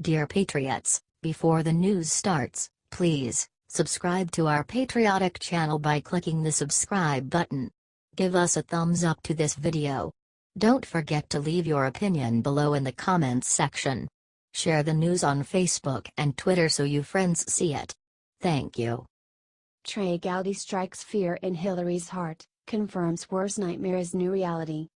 Dear Patriots, before the news starts, please subscribe to our patriotic channel by clicking the subscribe button. Give us a thumbs up to this video. Don't forget to leave your opinion below in the comments section. Share the news on Facebook and Twitter so you friends see it. Thank you. Trey Gowdy strikes fear in Hillary's heart, confirms worst nightmare is new reality.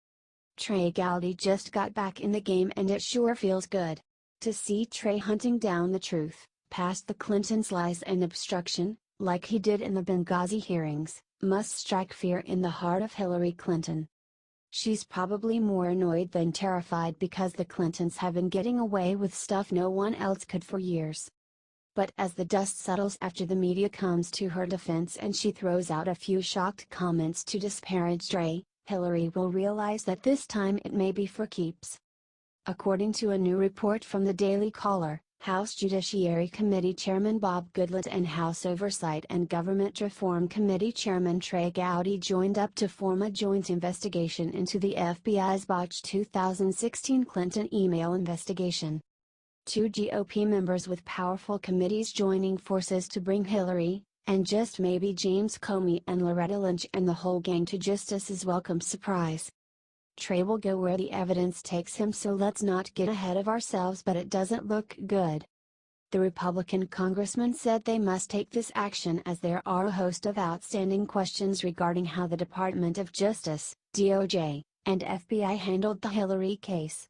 Trey Gowdy just got back in the game and it sure feels good. To see Trey hunting down the truth, past the Clintons' lies and obstruction, like he did in the Benghazi hearings, must strike fear in the heart of Hillary Clinton. She's probably more annoyed than terrified because the Clintons have been getting away with stuff no one else could for years. But as the dust settles after the media comes to her defense and she throws out a few shocked comments to disparage Trey, Hillary will realize that this time it may be for keeps. According to a new report from the Daily Caller, House Judiciary Committee Chairman Bob Goodlatte and House Oversight and Government Reform Committee Chairman Trey Gowdy joined up to form a joint investigation into the FBI's botched 2016 Clinton email investigation. Two GOP members with powerful committees joining forces to bring Hillary, and just maybe James Comey and Loretta Lynch and the whole gang to justice is welcome surprise. Trey will go where the evidence takes him, so let's not get ahead of ourselves, but it doesn't look good. The Republican congressman said they must take this action as there are a host of outstanding questions regarding how the Department of Justice, DOJ, and FBI handled the Hillary case.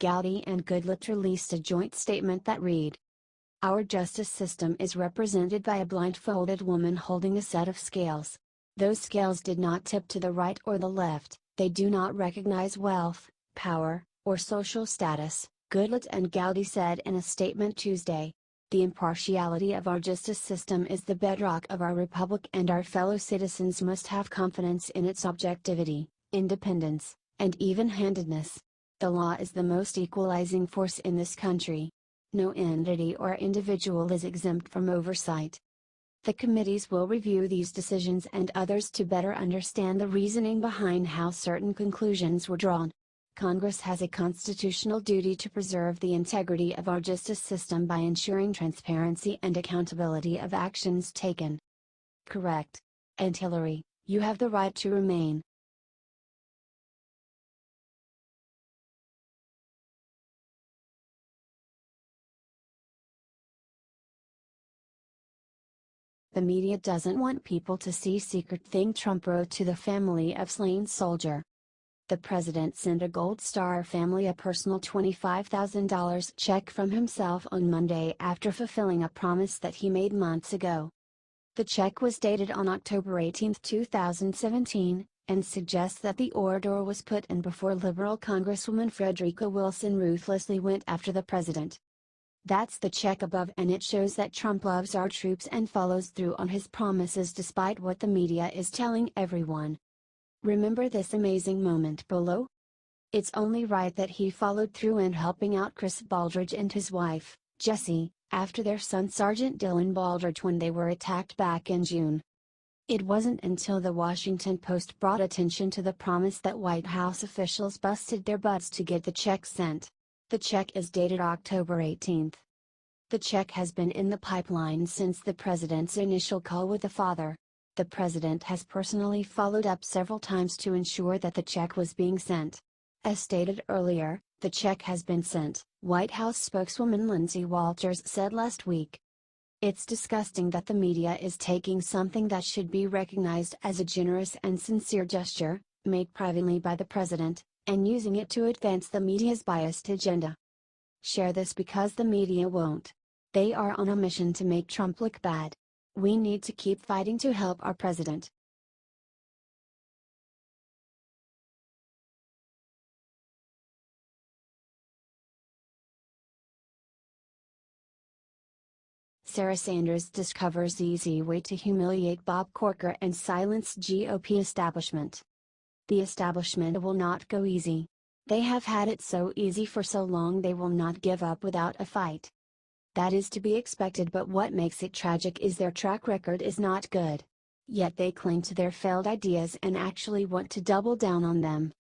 Gowdy and Goodlatte released a joint statement that read, "Our justice system is represented by a blindfolded woman holding a set of scales. Those scales did not tip to the right or the left. They do not recognize wealth, power, or social status," Goodlatte and Gowdy said in a statement Tuesday. "The impartiality of our justice system is the bedrock of our republic, and our fellow citizens must have confidence in its objectivity, independence, and even-handedness. The law is the most equalizing force in this country. No entity or individual is exempt from oversight." The committees will review these decisions and others to better understand the reasoning behind how certain conclusions were drawn. Congress has a constitutional duty to preserve the integrity of our justice system by ensuring transparency and accountability of actions taken. Correct. And Hillary, you have the right to remain. The media doesn't want people to see secret thing Trump wrote to the family of slain soldier. The president sent a Gold Star family a personal $25,000 check from himself on Monday after fulfilling a promise that he made months ago. The check was dated on October 18, 2017, and suggests that the order was put in before liberal Congresswoman Frederica Wilson ruthlessly went after the president. That's the check above, and it shows that Trump loves our troops and follows through on his promises despite what the media is telling everyone. Remember this amazing moment below? It's only right that he followed through in helping out Chris Baldridge and his wife, Jessie, after their son Sergeant Dylan Baldridge when they were attacked back in June. It wasn't until the Washington Post brought attention to the promise that White House officials busted their butts to get the check sent. The check is dated October 18. The check has been in the pipeline since the president's initial call with the father. The president has personally followed up several times to ensure that the check was being sent. As stated earlier, the check has been sent, White House spokeswoman Lindsay Walters said last week. "It's disgusting that the media is taking something that should be recognized as a generous and sincere gesture, made privately by the president, and using it to advance the media's biased agenda. Share this because the media won't. They are on a mission to make Trump look bad. We need to keep fighting to help our president." Sarah Sanders discovers easy way to humiliate Bob Corker and silence GOP establishment. The establishment will not go easy. They have had it so easy for so long they will not give up without a fight. That is to be expected, but what makes it tragic is their track record is not good. Yet they cling to their failed ideas and actually want to double down on them.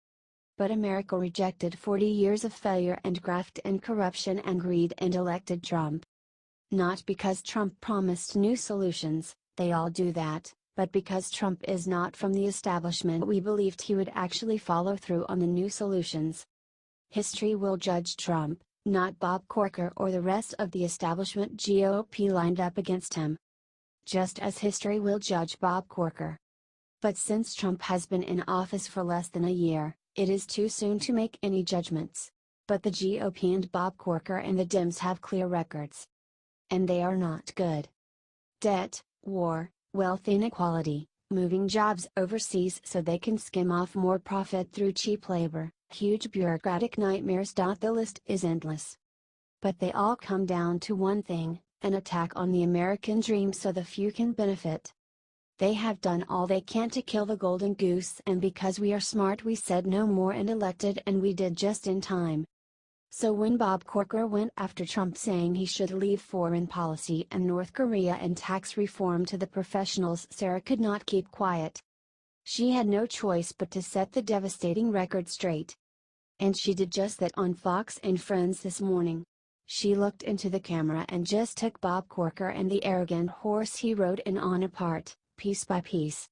But America rejected 40 years of failure and graft and corruption and greed and elected Trump. Not because Trump promised new solutions, they all do that, but because Trump is not from the establishment we believed he would actually follow through on the new solutions. History will judge Trump, not Bob Corker or the rest of the establishment GOP lined up against him. Just as history will judge Bob Corker. But since Trump has been in office for less than a year, it is too soon to make any judgments. But the GOP and Bob Corker and the Dems have clear records. And they are not good. Debt, war, wealth inequality, moving jobs overseas so they can skim off more profit through cheap labor, huge bureaucratic nightmares. The list is endless. But they all come down to one thing, an attack on the American dream so the few can benefit. They have done all they can to kill the golden goose, and because we are smart we said no more and elected, and we did just in time. So when Bob Corker went after Trump saying he should leave foreign policy and North Korea and tax reform to the professionals, Sarah could not keep quiet. She had no choice but to set the devastating record straight. And she did just that on Fox and Friends this morning. She looked into the camera and just took Bob Corker and the arrogant horse he rode in on apart, piece by piece.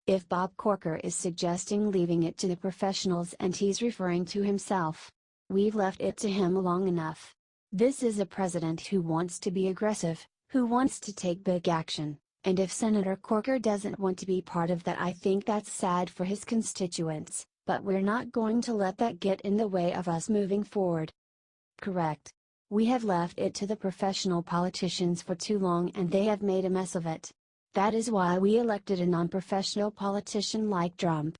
If Bob Corker is suggesting leaving it to the professionals and he's referring to himself, we've left it to him long enough. This is a president who wants to be aggressive, who wants to take big action, and if Senator Corker doesn't want to be part of that, I think that's sad for his constituents, but we're not going to let that get in the way of us moving forward. Correct. We have left it to the professional politicians for too long and they have made a mess of it. That is why we elected a non-professional politician like Trump.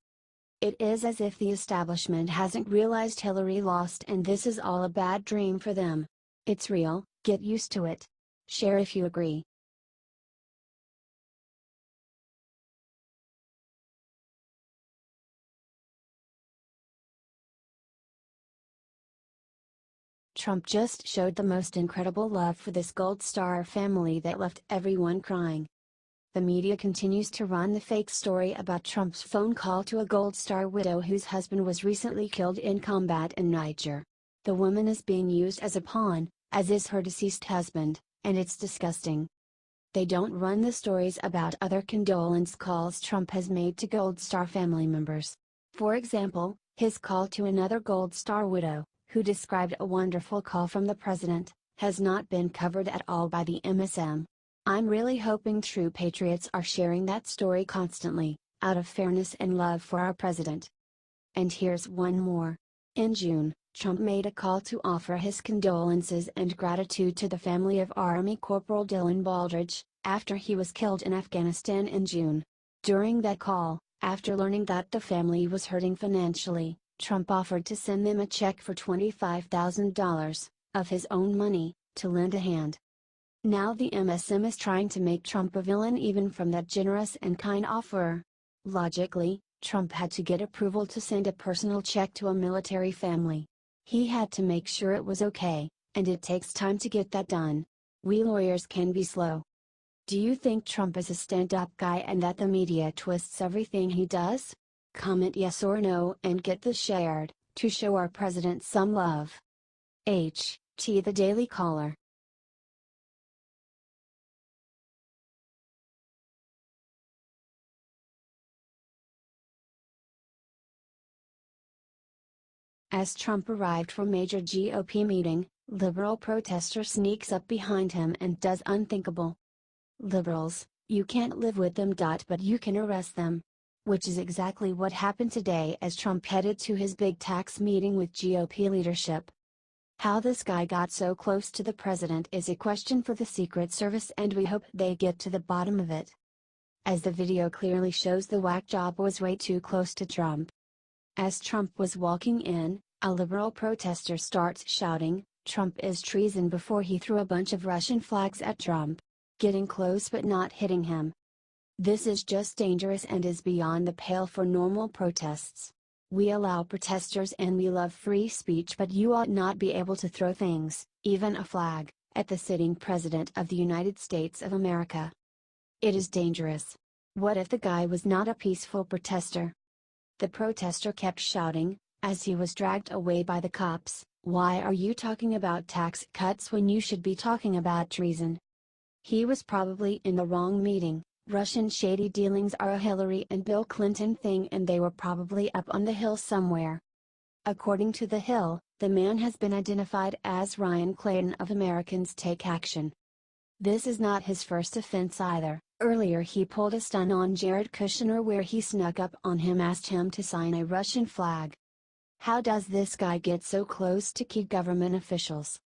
It is as if the establishment hasn't realized Hillary lost and this is all a bad dream for them. It's real, get used to it. Share if you agree. Trump just showed the most incredible love for this Gold Star family that left everyone crying. The media continues to run the fake story about Trump's phone call to a Gold Star widow whose husband was recently killed in combat in Niger. The woman is being used as a pawn, as is her deceased husband, and it's disgusting. They don't run the stories about other condolence calls Trump has made to Gold Star family members. For example, his call to another Gold Star widow, who described a wonderful call from the president, has not been covered at all by the MSM. I'm really hoping true patriots are sharing that story constantly, out of fairness and love for our president. And here's one more. In June, Trump made a call to offer his condolences and gratitude to the family of Army Corporal Dylan Baldridge, after he was killed in Afghanistan in June. During that call, after learning that the family was hurting financially, Trump offered to send them a check for $25,000, of his own money, to lend a hand. Now the MSM is trying to make Trump a villain even from that generous and kind offer. Logically, Trump had to get approval to send a personal check to a military family. He had to make sure it was okay, and it takes time to get that done. We lawyers can be slow. Do you think Trump is a stand-up guy and that the media twists everything he does? Comment yes or no and get this shared, to show our president some love. H.T. The Daily Caller. As Trump arrived for major GOP meeting, liberal protester sneaks up behind him and does unthinkable. Liberals, you can't live with them. But you can arrest them. Which is exactly what happened today as Trump headed to his big tax meeting with GOP leadership. How this guy got so close to the president is a question for the Secret Service, and we hope they get to the bottom of it. As the video clearly shows, the whack job was way too close to Trump. As Trump was walking in, a liberal protester starts shouting, "Trump is treason," before he threw a bunch of Russian flags at Trump, getting close but not hitting him. This is just dangerous and is beyond the pale for normal protests. We allow protesters and we love free speech, but you ought not be able to throw things, even a flag, at the sitting President of the United States of America. It is dangerous. What if the guy was not a peaceful protester? The protester kept shouting, As he was dragged away by the cops, "Why are you talking about tax cuts when you should be talking about treason?" He was probably in the wrong meeting. Russian shady dealings are a Hillary and Bill Clinton thing, and they were probably up on the Hill somewhere. According to The Hill, the man has been identified as Ryan Clayton of Americans Take Action. This is not his first offense either. Earlier he pulled a stunt on Jared Kushner where he snuck up on him, asked him to sign a Russian flag. How does this guy get so close to key government officials?